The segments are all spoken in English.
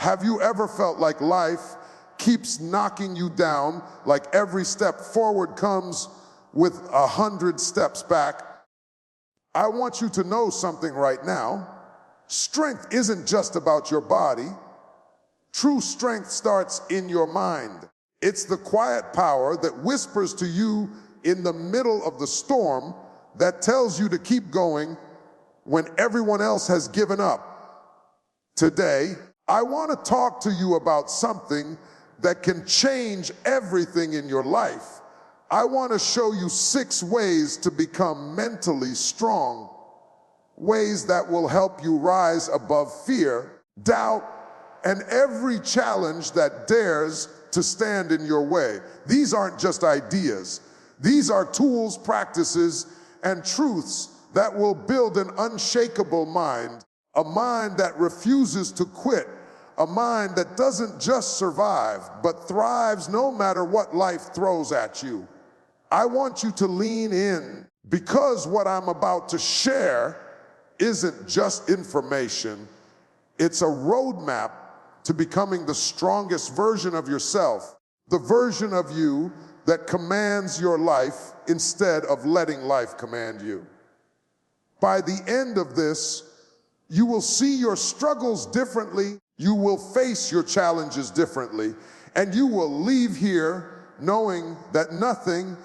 Have you ever felt like life keeps knocking you down, like every step forward comes with 100 steps back? I want you to know something right now. Strength isn't just about your body. True strength starts in your mind. It's the quiet power that whispers to you in the middle of the storm, that tells you to keep going when everyone else has given up. Today, I want to talk to you about something that can change everything in your life. I want to show you 6 ways to become mentally strong, ways that will help you rise above fear, doubt, and every challenge that dares to stand in your way. These aren't just ideas. These are tools, practices, and truths that will build an unshakable mind, a mind that refuses to quit, a mind that doesn't just survive, but thrives no matter what life throws at you. I want you to lean in, because what I'm about to share isn't just information. It's a roadmap to becoming the strongest version of yourself, the version of you that commands your life instead of letting life command you. By the end of this, you will see your struggles differently, you will face your challenges differently, and you will leave here knowing that nothing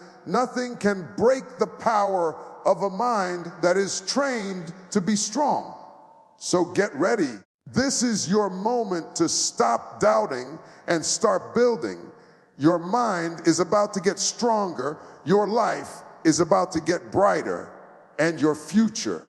can break the power of a mind that is trained to be strong. So get ready. This is your moment to stop doubting and start building. Your mind is about to get stronger, your life is about to get brighter, and your future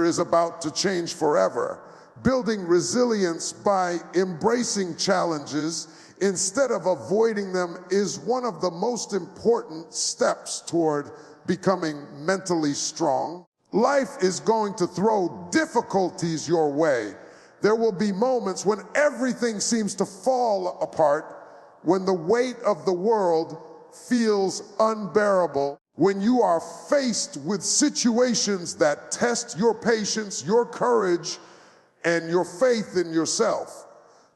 is about to change forever. Building resilience by embracing challenges instead of avoiding them is one of the most important steps toward becoming mentally strong. Life is going to throw difficulties your way. There will be moments when everything seems to fall apart, when the weight of the world feels unbearable, when you are faced with situations that test your patience, your courage, and your faith in yourself.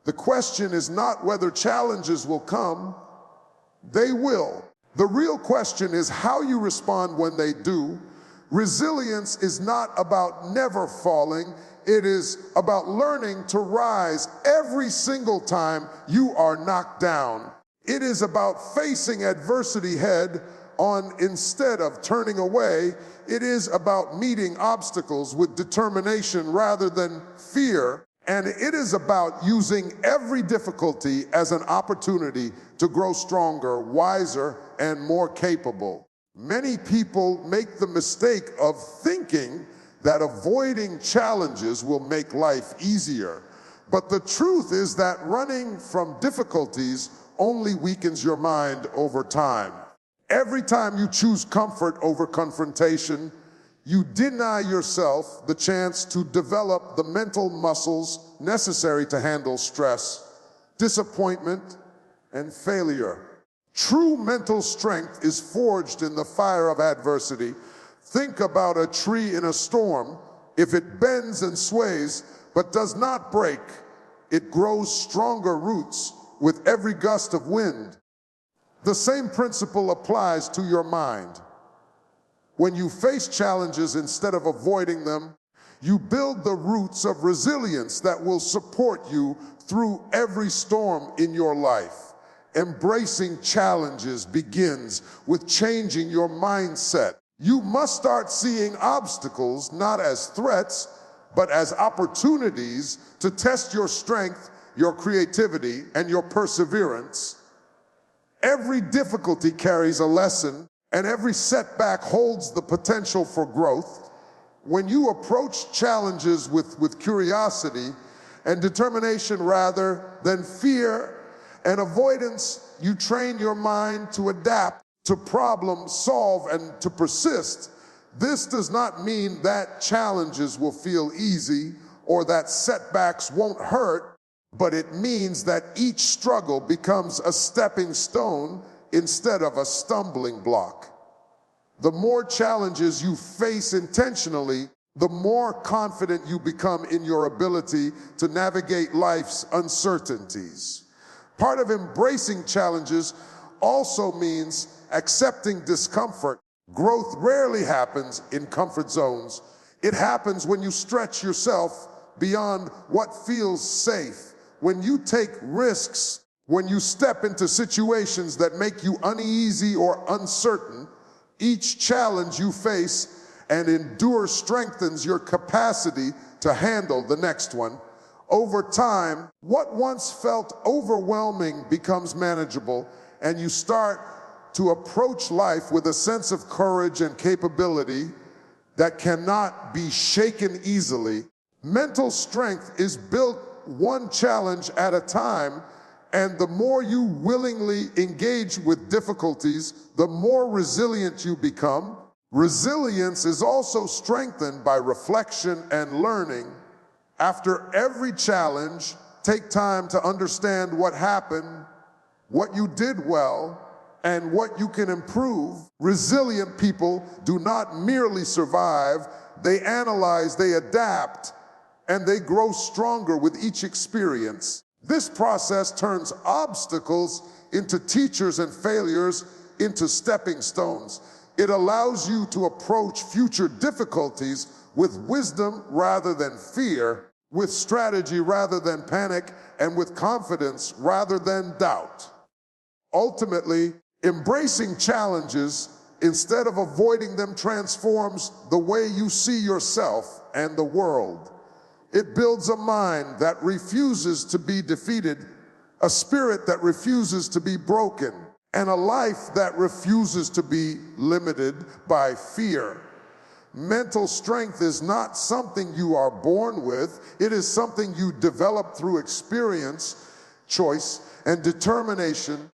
The question is not whether challenges will come, they will. The real question is how you respond when they do. Resilience is not about never falling, it is about learning to rise every single time you are knocked down. It is about facing adversity head on instead of turning away. It is about meeting obstacles with determination rather than fear. And it is about using every difficulty as an opportunity to grow stronger, wiser, and more capable. Many people make the mistake of thinking that avoiding challenges will make life easier. But the truth is that running from difficulties only weakens your mind over time. Every time you choose comfort over confrontation, you deny yourself the chance to develop the mental muscles necessary to handle stress, disappointment, and failure. True mental strength is forged in the fire of adversity. Think about a tree in a storm. If it bends and sways but does not break, it grows stronger roots with every gust of wind. The same principle applies to your mind. When you face challenges instead of avoiding them, you build the roots of resilience that will support you through every storm in your life. Embracing challenges begins with changing your mindset. You must start seeing obstacles not as threats, but as opportunities to test your strength, your creativity, and your perseverance. Every difficulty carries a lesson, and every setback holds the potential for growth. When you approach challenges with curiosity and determination rather than fear and avoidance, you train your mind to adapt, to problem solve, and to persist. This does not mean that challenges will feel easy or that setbacks won't hurt, but it means that each struggle becomes a stepping stone instead of a stumbling block. The more challenges you face intentionally, the more confident you become in your ability to navigate life's uncertainties. Part of embracing challenges also means accepting discomfort. Growth rarely happens in comfort zones. It happens when you stretch yourself beyond what feels safe, when you take risks, when you step into situations that make you uneasy or uncertain. Each challenge you face and endure strengthens your capacity to handle the next one. Over time, what once felt overwhelming becomes manageable, and you start to approach life with a sense of courage and capability that cannot be shaken easily. Mental strength is built one challenge at a time, and the more you willingly engage with difficulties, the more resilient you become. Resilience is also strengthened by reflection and learning. After every challenge, take time to understand what happened, what you did well, and what you can improve. Resilient people do not merely survive, they analyze, they adapt, and they grow stronger with each experience. This process turns obstacles into teachers and failures into stepping stones. It allows you to approach future difficulties with wisdom rather than fear, with strategy rather than panic, and with confidence rather than doubt. Ultimately, embracing challenges instead of avoiding them transforms the way you see yourself and the world. It builds a mind that refuses to be defeated, a spirit that refuses to be broken, and a life that refuses to be limited by fear. Mental strength is not something you are born with. It is something you develop through experience, choice, and determination.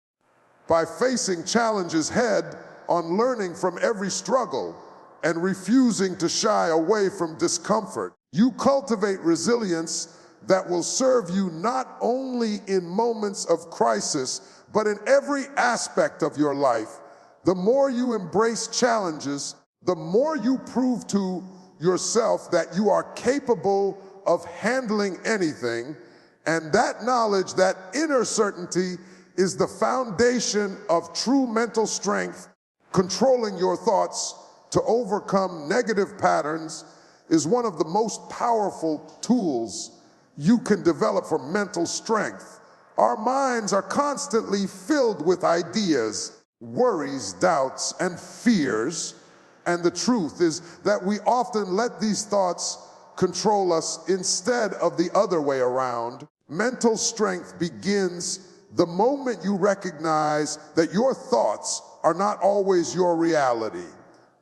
By facing challenges head on, learning from every struggle, and refusing to shy away from discomfort, you cultivate resilience that will serve you not only in moments of crisis, but in every aspect of your life. The more you embrace challenges, the more you prove to yourself that you are capable of handling anything, and that knowledge, that inner certainty, is the foundation of true mental strength. Controlling your thoughts to overcome negative patterns is one of the most powerful tools you can develop for mental strength. Our minds are constantly filled with ideas, worries, doubts, and fears, and the truth is that we often let these thoughts control us instead of the other way around. Mental strength begins the moment you recognize that your thoughts are not always your reality.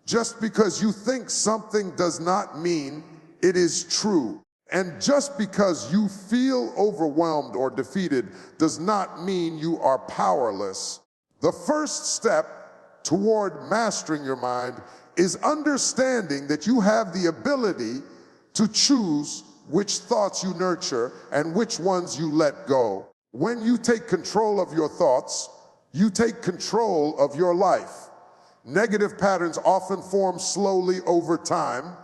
Just because you think something does not mean it is true. And just because you feel overwhelmed or defeated does not mean you are powerless. The first step toward mastering your mind is understanding that you have the ability to choose which thoughts you nurture and which ones you let go. When you take control of your thoughts, you take control of your life. Negative patterns often form slowly over time.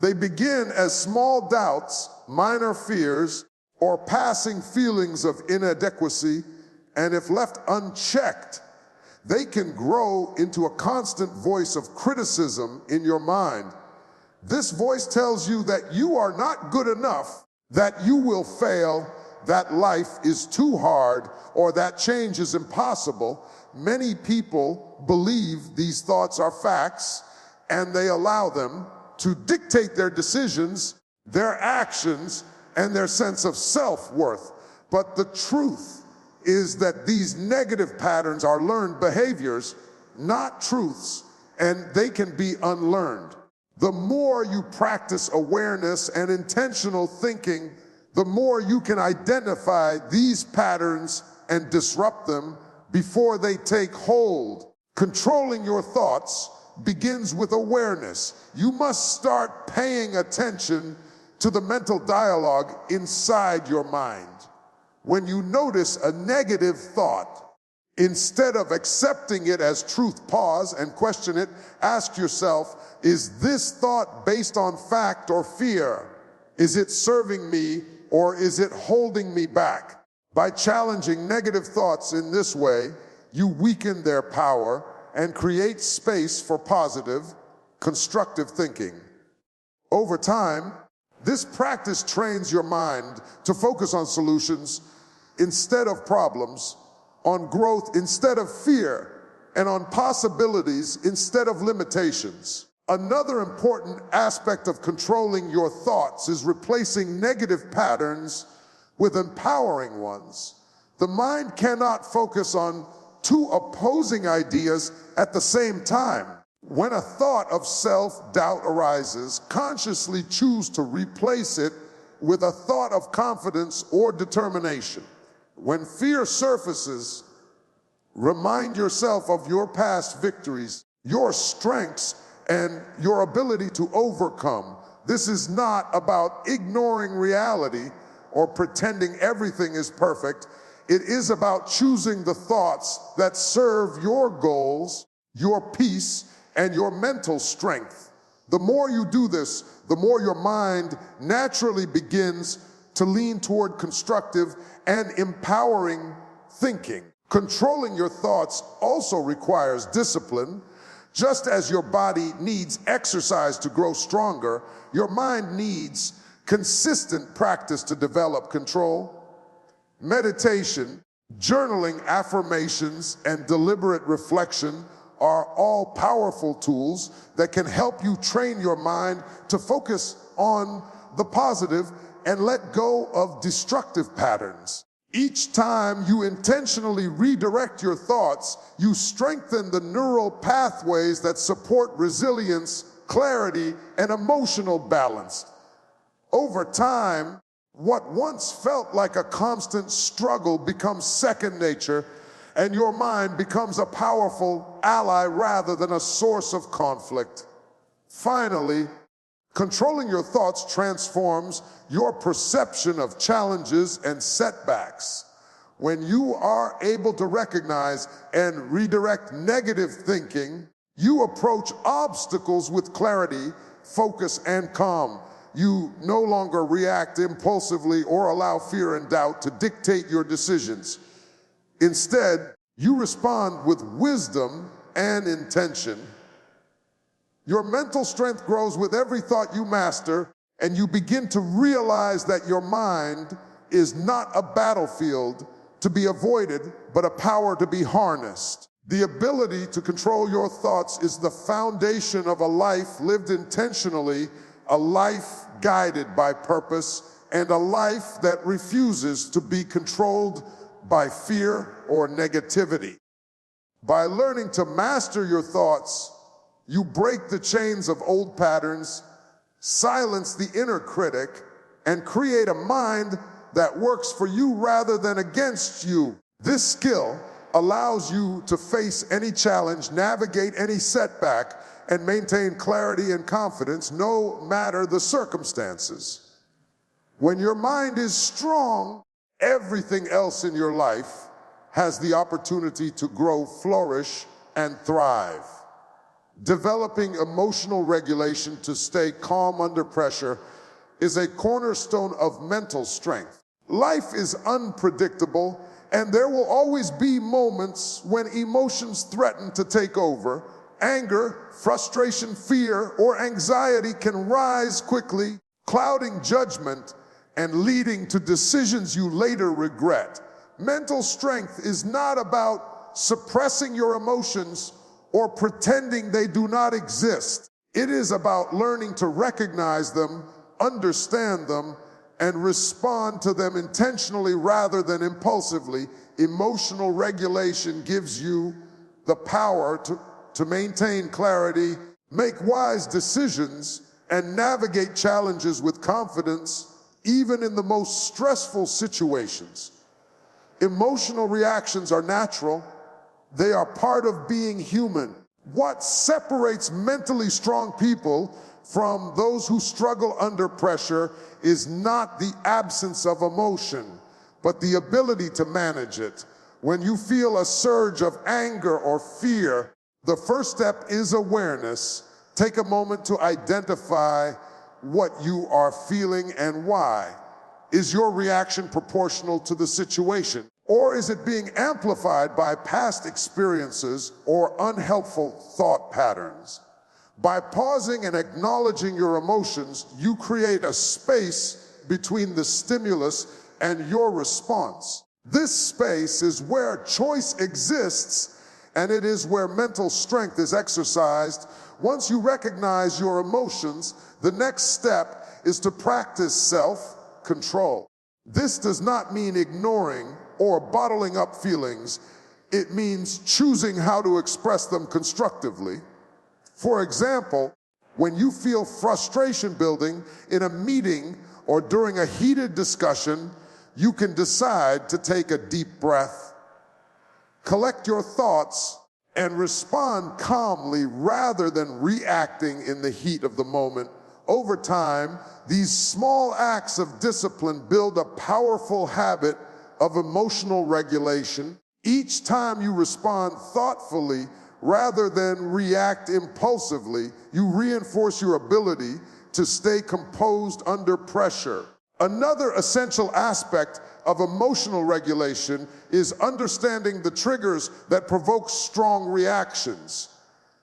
They begin as small doubts, minor fears, or passing feelings of inadequacy, and if left unchecked, they can grow into a constant voice of criticism in your mind. This voice tells you that you are not good enough, that you will fail, that life is too hard, or that change is impossible. Many people believe these thoughts are facts, and they allow them to dictate their decisions, their actions, and their sense of self-worth. But the truth is that these negative patterns are learned behaviors, not truths, and they can be unlearned. The more you practice awareness and intentional thinking, the more you can identify these patterns and disrupt them before they take hold. Controlling your thoughts begins with awareness. You must start paying attention to the mental dialogue inside your mind. When you notice a negative thought, Instead of accepting it as truth, pause and question it. Ask yourself, is this thought based on fact or fear? Is it serving me or is it holding me back? By challenging negative thoughts in this way, you weaken their power and create space for positive, constructive thinking. Over time, this practice trains your mind to focus on solutions instead of problems, on growth instead of fear, and on possibilities instead of limitations. Another important aspect of controlling your thoughts is replacing negative patterns with empowering ones. The mind cannot focus on two opposing ideas at the same time. When a thought of self-doubt arises, consciously choose to replace it with a thought of confidence or determination. When fear surfaces, remind yourself of your past victories, your strengths, and your ability to overcome. This is not about ignoring reality or pretending everything is perfect. It is about choosing the thoughts that serve your goals, your peace, and your mental strength. The more you do this, the more your mind naturally begins to lean toward constructive and empowering thinking. Controlling your thoughts also requires discipline. Just as your body needs exercise to grow stronger, your mind needs consistent practice to develop control. Meditation, journaling, affirmations, and deliberate reflection are all powerful tools that can help you train your mind to focus on the positive and let go of destructive patterns. Each time you intentionally redirect your thoughts, you strengthen the neural pathways that support resilience, clarity, and emotional balance. Over time, what once felt like a constant struggle becomes second nature, and your mind becomes a powerful ally rather than a source of conflict. Finally, controlling your thoughts transforms your perception of challenges and setbacks. When you are able to recognize and redirect negative thinking, you approach obstacles with clarity, focus, and calm. You no longer react impulsively or allow fear and doubt to dictate your decisions. Instead, you respond with wisdom and intention. Your mental strength grows with every thought you master, and you begin to realize that your mind is not a battlefield to be avoided, but a power to be harnessed. The ability to control your thoughts is the foundation of a life lived intentionally, a life guided by purpose, and a life that refuses to be controlled by fear or negativity. By learning to master your thoughts, you break the chains of old patterns, silence the inner critic, and create a mind that works for you rather than against you. This skill allows you to face any challenge, navigate any setback, and maintain clarity and confidence no matter the circumstances. When your mind is strong, everything else in your life has the opportunity to grow, flourish, and thrive. Developing emotional regulation to stay calm under pressure is a cornerstone of mental strength. Life is unpredictable, and there will always be moments when emotions threaten to take over. Anger, frustration, fear, or anxiety can rise quickly, clouding judgment and leading to decisions you later regret. Mental strength is not about suppressing your emotions or pretending they do not exist. It is about learning to recognize them, understand them, and respond to them intentionally rather than impulsively. Emotional regulation gives you the power to maintain clarity, make wise decisions, and navigate challenges with confidence, even in the most stressful situations. Emotional reactions are natural. They are part of being human. What separates mentally strong people from those who struggle under pressure is not the absence of emotion, but the ability to manage it. When you feel a surge of anger or fear, the first step is awareness. Take a moment to identify what you are feeling and why. Is your reaction proportional to the situation? Or is it being amplified by past experiences or unhelpful thought patterns? By pausing and acknowledging your emotions, you create a space between the stimulus and your response. This space is where choice exists, and it is where mental strength is exercised. Once you recognize your emotions, the next step is to practice self-control. This does not mean ignoring or bottling up feelings. It means choosing how to express them constructively. For example, when you feel frustration building in a meeting or during a heated discussion, you can decide to take a deep breath, collect your thoughts, and respond calmly rather than reacting in the heat of the moment. Over time, these small acts of discipline build a powerful habit of emotional regulation. Each time you respond thoughtfully rather than react impulsively, you reinforce your ability to stay composed under pressure. Another essential aspect of emotional regulation is understanding the triggers that provoke strong reactions.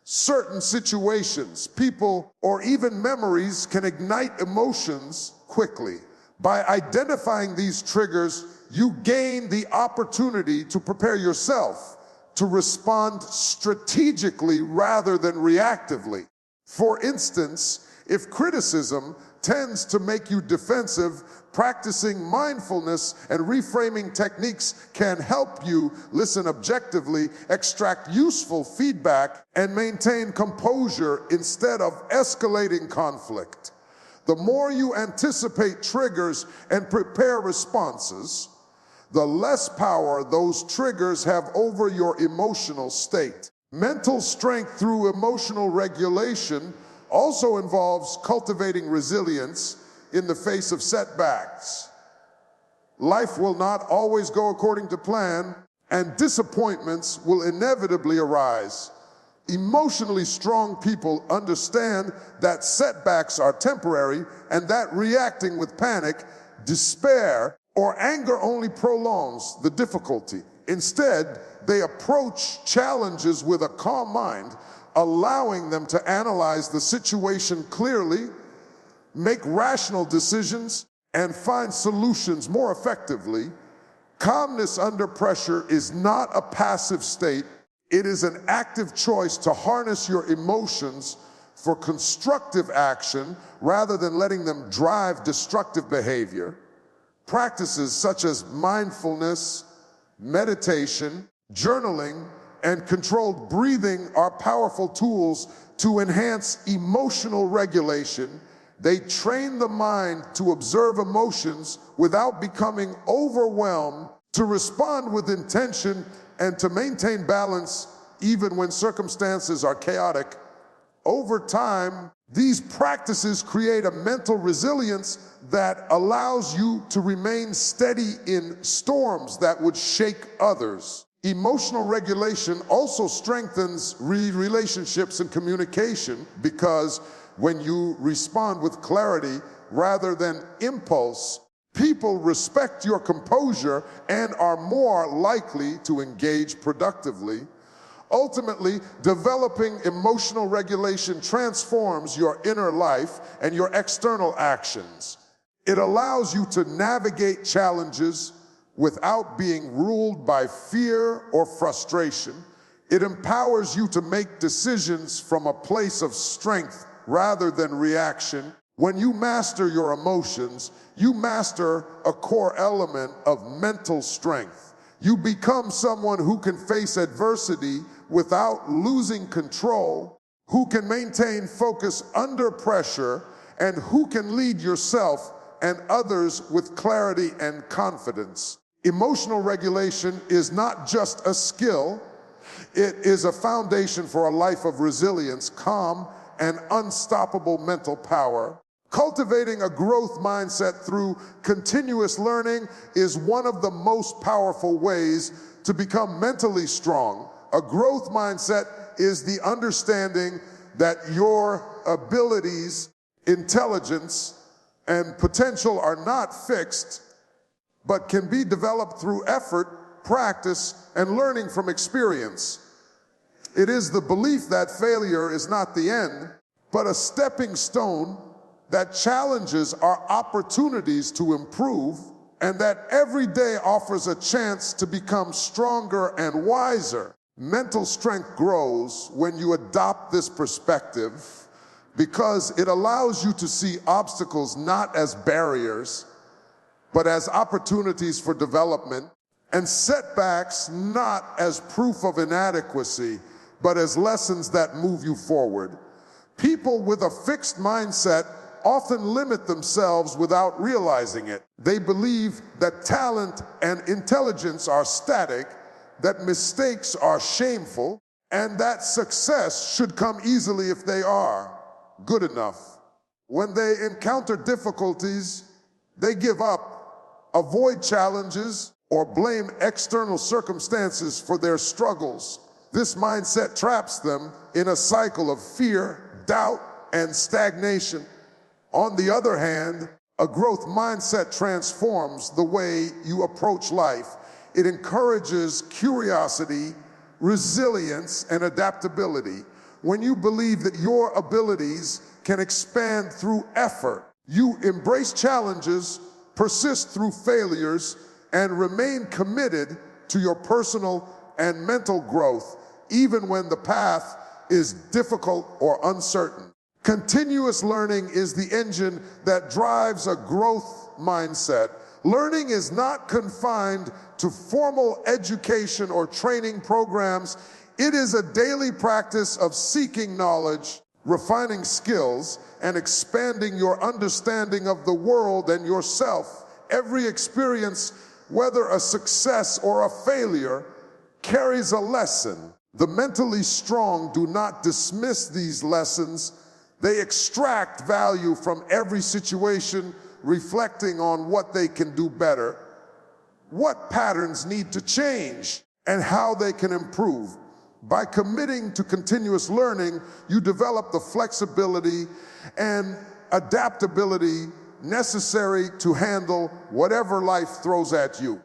Certain situations, people, or even memories can ignite emotions quickly. By identifying these triggers, you gain the opportunity to prepare yourself to respond strategically rather than reactively. For instance, if criticism tends to make you defensive, practicing mindfulness and reframing techniques can help you listen objectively, extract useful feedback, and maintain composure instead of escalating conflict. The more you anticipate triggers and prepare responses, the less power those triggers have over your emotional state. Mental strength through emotional regulation also involves cultivating resilience in the face of setbacks. Life will not always go according to plan, and disappointments will inevitably arise. Emotionally strong people understand that setbacks are temporary and that reacting with panic, despair, or anger only prolongs the difficulty. Instead, they approach challenges with a calm mind, allowing them to analyze the situation clearly, make rational decisions, and find solutions more effectively. Calmness under pressure is not a passive state. It is an active choice to harness your emotions for constructive action rather than letting them drive destructive behavior. Practices such as mindfulness, meditation, journaling, and controlled breathing are powerful tools to enhance emotional regulation. They train the mind to observe emotions without becoming overwhelmed, to respond with intention, and to maintain balance even when circumstances are chaotic. Over time, these practices create a mental resilience that allows you to remain steady in storms that would shake others. Emotional regulation also strengthens relationships and communication, because when you respond with clarity rather than impulse, people respect your composure and are more likely to engage productively. Ultimately, developing emotional regulation transforms your inner life and your external actions. It allows you to navigate challenges without being ruled by fear or frustration. It empowers you to make decisions from a place of strength rather than reaction. When you master your emotions, you master a core element of mental strength. You become someone who can face adversity without losing control, who can maintain focus under pressure, and who can lead yourself and others with clarity and confidence. Emotional regulation is not just a skill, it is a foundation for a life of resilience, calm, and unstoppable mental power. Cultivating a growth mindset through continuous learning is one of the most powerful ways to become mentally strong. A growth mindset is the understanding that your abilities, intelligence, and potential are not fixed, but can be developed through effort, practice, and learning from experience. It is the belief that failure is not the end, but a stepping stone that challenges our opportunities to improve, and that every day offers a chance to become stronger and wiser. Mental strength grows when you adopt this perspective because it allows you to see obstacles not as barriers, but as opportunities for development, and setbacks not as proof of inadequacy, but as lessons that move you forward. People with a fixed mindset often limit themselves without realizing it. They believe that talent and intelligence are static, that mistakes are shameful, and that success should come easily if they are good enough. When they encounter difficulties, they give up, avoid challenges, or blame external circumstances for their struggles. This mindset traps them in a cycle of fear, doubt, and stagnation. On the other hand, a growth mindset transforms the way you approach life. It encourages curiosity, resilience, and adaptability. When you believe that your abilities can expand through effort, you embrace challenges, persist through failures, and remain committed to your personal and mental growth, even when the path is difficult or uncertain. Continuous learning is the engine that drives a growth mindset. Learning is not confined to formal education or training programs. It is a daily practice of seeking knowledge, refining skills, and expanding your understanding of the world and yourself. Every experience, whether a success or a failure, carries a lesson. The mentally strong do not dismiss these lessons. They extract value from every situation, reflecting on what they can do better, what patterns need to change, and how they can improve. By committing to continuous learning, you develop the flexibility and adaptability necessary to handle whatever life throws at you.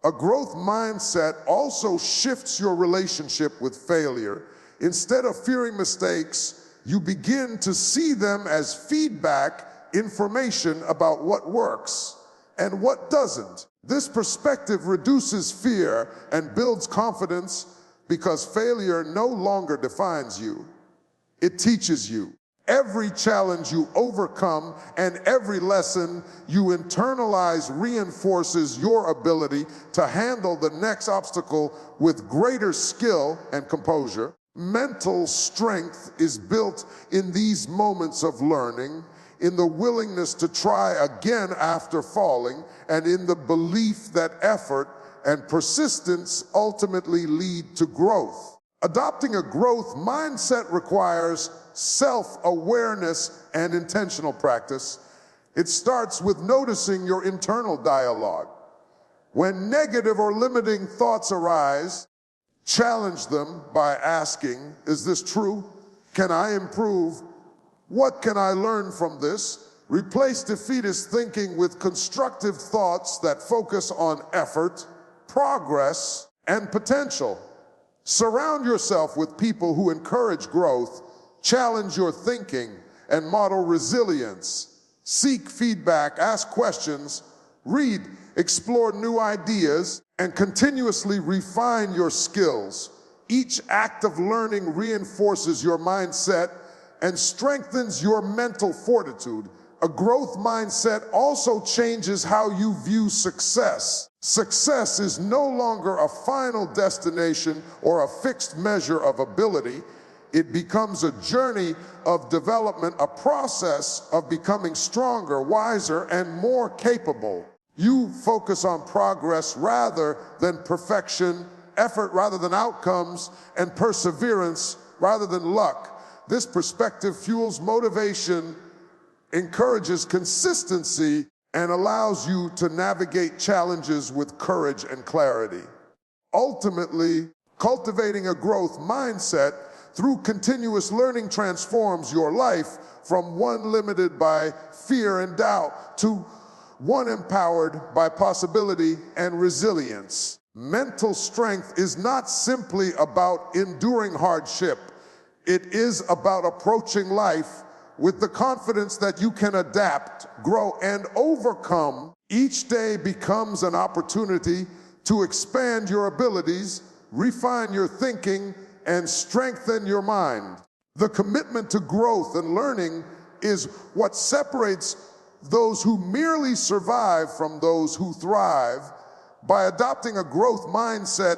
A growth mindset also shifts your relationship with failure. Instead of fearing mistakes, you begin to see them as feedback, information about what works and what doesn't. This perspective reduces fear and builds confidence because failure no longer defines you. It teaches you. Every challenge you overcome and every lesson you internalize reinforces your ability to handle the next obstacle with greater skill and composure. Mental strength is built in these moments of learning, in the willingness to try again after falling, and in the belief that effort and persistence ultimately lead to growth. Adopting a growth mindset requires self-awareness and intentional practice. It starts with noticing your internal dialogue. When negative or limiting thoughts arise, challenge them by asking, is this true? Can I improve? What can I learn from this? Replace defeatist thinking with constructive thoughts that focus on effort, progress, and potential. Surround yourself with people who encourage growth, challenge your thinking, and model resilience. Seek feedback, ask questions, read, explore new ideas, and continuously refine your skills. Each act of learning reinforces your mindset and strengthens your mental fortitude. A growth mindset also changes how you view success. Success is no longer a final destination or a fixed measure of ability. It becomes a journey of development, a process of becoming stronger, wiser, and more capable. You focus on progress rather than perfection, effort rather than outcomes, and perseverance rather than luck. This perspective fuels motivation encourages consistency, and allows you to navigate challenges with courage and clarity. Ultimately, cultivating a growth mindset through continuous learning transforms your life from one limited by fear and doubt to one empowered by possibility and resilience. Mental strength is not simply about enduring hardship. It is about approaching life with the confidence that you can adapt, grow, and overcome. Each day becomes an opportunity to expand your abilities, refine your thinking, and strengthen your mind. The commitment to growth and learning is what separates those who merely survive from those who thrive. By adopting a growth mindset,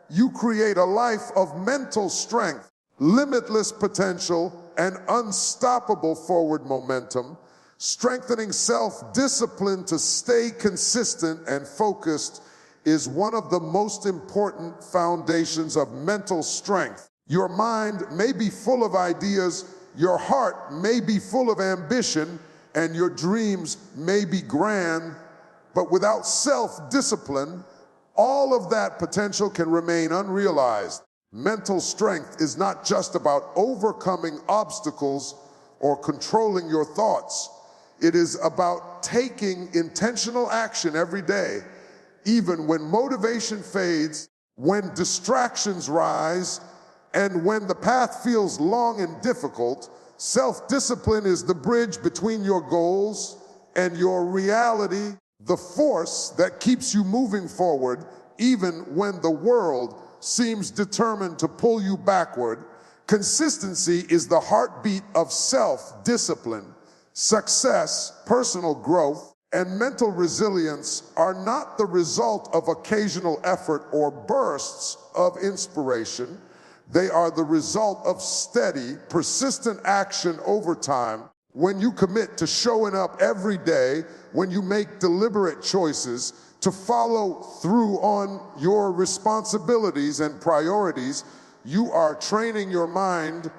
you create a life of mental strength, limitless potential, and unstoppable forward momentum. Strengthening self-discipline to stay consistent and focused is one of the most important foundations of mental strength. Your mind may be full of ideas, your heart may be full of ambition, and your dreams may be grand, but without self-discipline, all of that potential can remain unrealized. Mental strength is not just about overcoming obstacles or controlling your thoughts. It is about taking intentional action every day, even when motivation fades, when distractions rise, and when the path feels long and difficult. Self-discipline is the bridge between your goals and your reality, the force that keeps you moving forward even when the world seems determined to pull you backward. Consistency is the heartbeat of self-discipline. Success, personal growth, and mental resilience are not the result of occasional effort or bursts of inspiration. They are the result of steady, persistent action over time. When you commit to showing up every day, when you make deliberate choices to follow through on your responsibilities and priorities, you are training your mind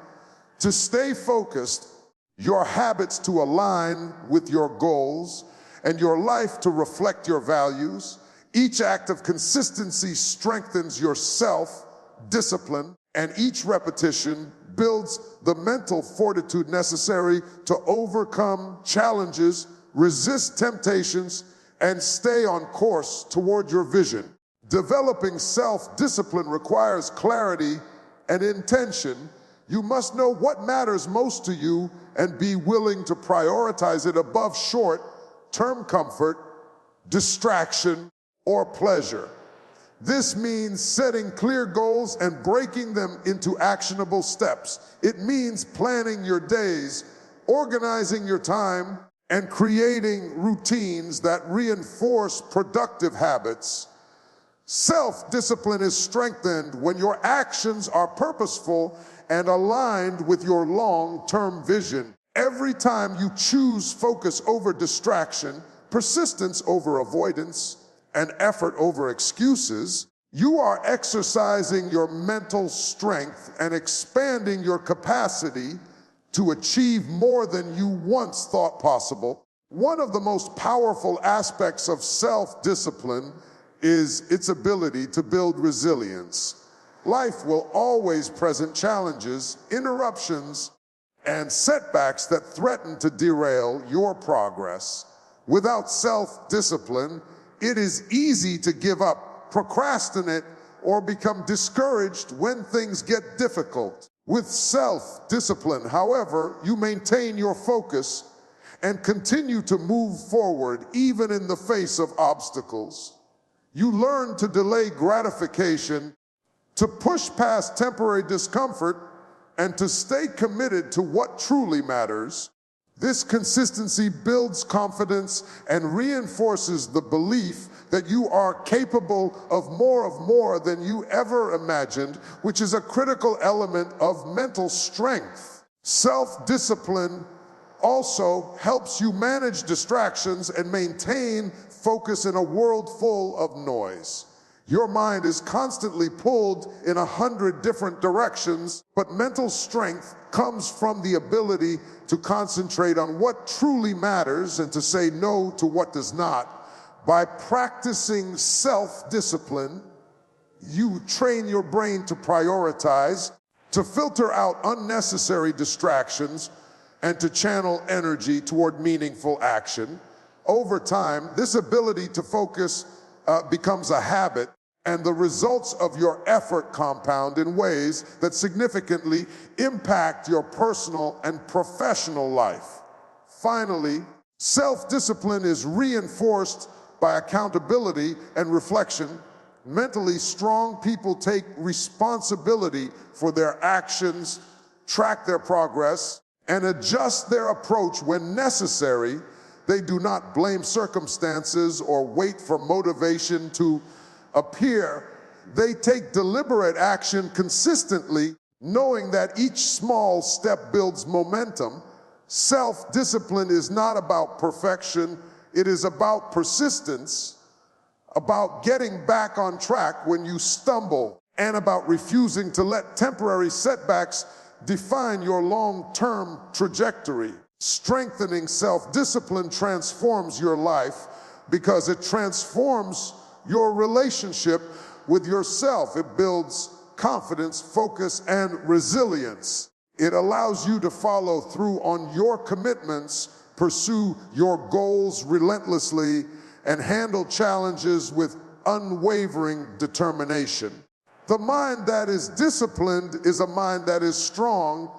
to stay focused, your habits to align with your goals, and your life to reflect your values. Each act of consistency strengthens your self-discipline, and each repetition builds the mental fortitude necessary to overcome challenges, resist temptations, and stay on course toward your vision. Developing self-discipline requires clarity and intention. You must know what matters most to you and be willing to prioritize it above short-term comfort, distraction, or pleasure. This means setting clear goals and breaking them into actionable steps. It means planning your days, organizing your time, and creating routines that reinforce productive habits. Self-discipline is strengthened when your actions are purposeful and aligned with your long-term vision. Every time you choose focus over distraction, persistence over avoidance, and effort over excuses, you are exercising your mental strength and expanding your capacity to achieve more than you once thought possible. One of the most powerful aspects of self-discipline is its ability to build resilience. Life will always present challenges, interruptions, and setbacks that threaten to derail your progress. Without self-discipline, it is easy to give up, procrastinate, or become discouraged when things get difficult. With self-discipline, however, you maintain your focus and continue to move forward even in the face of obstacles. You learn to delay gratification, to push past temporary discomfort, and to stay committed to what truly matters. This consistency builds confidence and reinforces the belief that you are capable of more than you ever imagined, which is a critical element of mental strength. Self-discipline also helps you manage distractions and maintain focus in a world full of noise. Your mind is constantly pulled in 100 different directions, but mental strength comes from the ability to concentrate on what truly matters and to say no to what does not. By practicing self-discipline, you train your brain to prioritize, to filter out unnecessary distractions, and to channel energy toward meaningful action. Over time, this ability to focus becomes a habit, and the results of your effort compound in ways that significantly impact your personal and professional life. Finally, self-discipline is reinforced by accountability and reflection. Mentally strong people take responsibility for their actions, track their progress, and adjust their approach when necessary. They do not blame circumstances or wait for motivation to appear. They take deliberate action consistently, knowing that each small step builds momentum. Self-discipline is not about perfection. It is about persistence, about getting back on track when you stumble, and about refusing to let temporary setbacks define your long-term trajectory. Strengthening self-discipline transforms your life because it transforms your relationship with yourself. It builds confidence, focus, and resilience. It allows you to follow through on your commitments, pursue your goals relentlessly, and handle challenges with unwavering determination. The mind that is disciplined is a mind that is strong,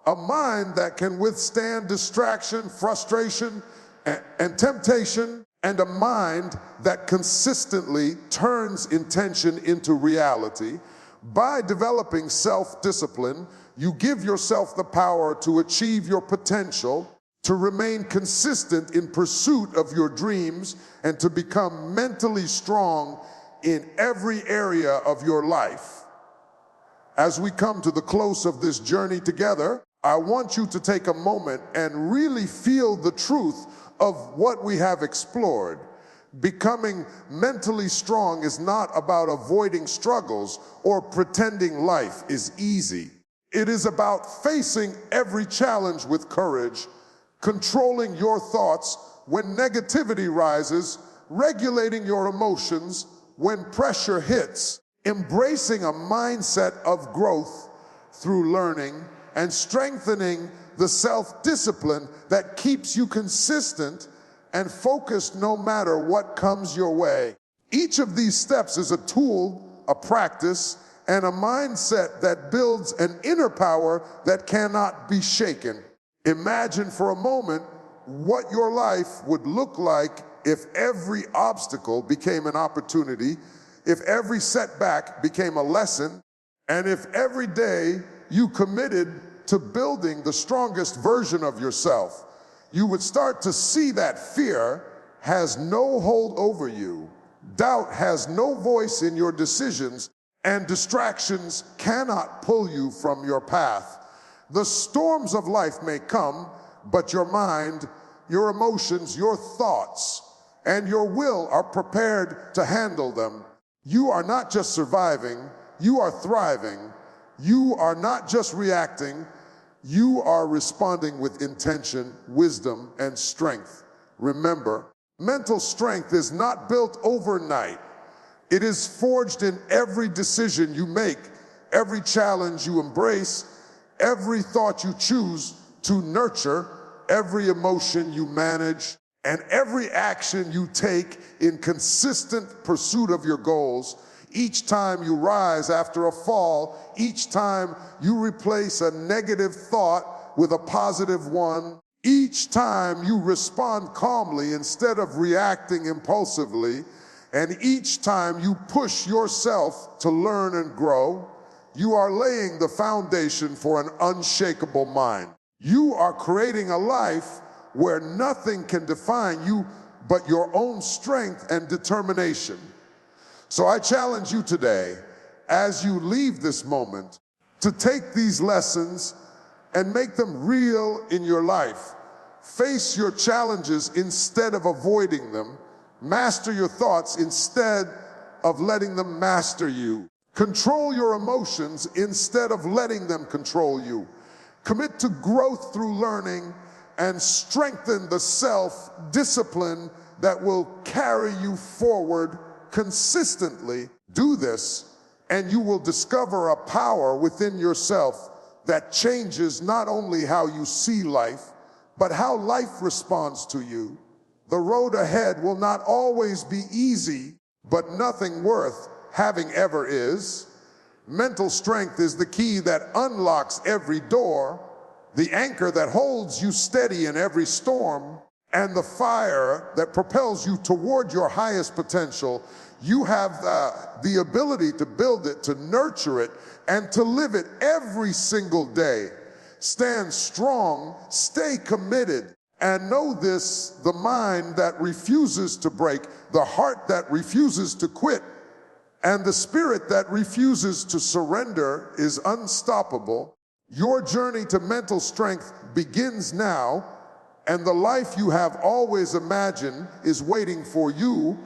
a mind that can withstand distraction, frustration, and temptation, and a mind that consistently turns intention into reality. By developing self-discipline, you give yourself the power to achieve your potential, to remain consistent in pursuit of your dreams, and to become mentally strong in every area of your life. As we come to the close of this journey together, I want you to take a moment and really feel the truth of what we have explored. Becoming mentally strong is not about avoiding struggles or pretending life is easy. It is about facing every challenge with courage, controlling your thoughts when negativity rises, regulating your emotions when pressure hits, embracing a mindset of growth through learning, and strengthening the self-discipline that keeps you consistent and focused no matter what comes your way. Each of these steps is a tool, a practice, and a mindset that builds an inner power that cannot be shaken. Imagine for a moment what your life would look like if every obstacle became an opportunity, if every setback became a lesson, and if every day you committed to building the strongest version of yourself. You would start to see that fear has no hold over you, doubt has no voice in your decisions, and distractions cannot pull you from your path. The storms of life may come, but your mind, your emotions, your thoughts, and your will are prepared to handle them. You are not just surviving, you are thriving. You are not just reacting, you are responding with intention, wisdom, and strength. Remember, mental strength is not built overnight. It is forged in every decision you make, every challenge you embrace, every thought you choose to nurture, every emotion you manage, and every action you take in consistent pursuit of your goals. Each time you rise after a fall, each time you replace a negative thought with a positive one, each time you respond calmly instead of reacting impulsively, and each time you push yourself to learn and grow, you are laying the foundation for an unshakable mind. You are creating a life where nothing can define you but your own strength and determination. So I challenge you today, as you leave this moment, to take these lessons and make them real in your life. Face your challenges instead of avoiding them. Master your thoughts instead of letting them master you. Control your emotions instead of letting them control you. Commit to growth through learning and strengthen the self-discipline that will carry you forward consistently. Do this, and you will discover a power within yourself that changes not only how you see life, but how life responds to you. The road ahead will not always be easy, but nothing worth having ever is. Mental strength is the key that unlocks every door, the anchor that holds you steady in every storm, and the fire that propels you toward your highest potential. You have the ability to build it, to nurture it, and to live it every single day. Stand strong, stay committed, and know this: the mind that refuses to break, the heart that refuses to quit, and the spirit that refuses to surrender is unstoppable. Your journey to mental strength begins now, and the life you have always imagined is waiting for you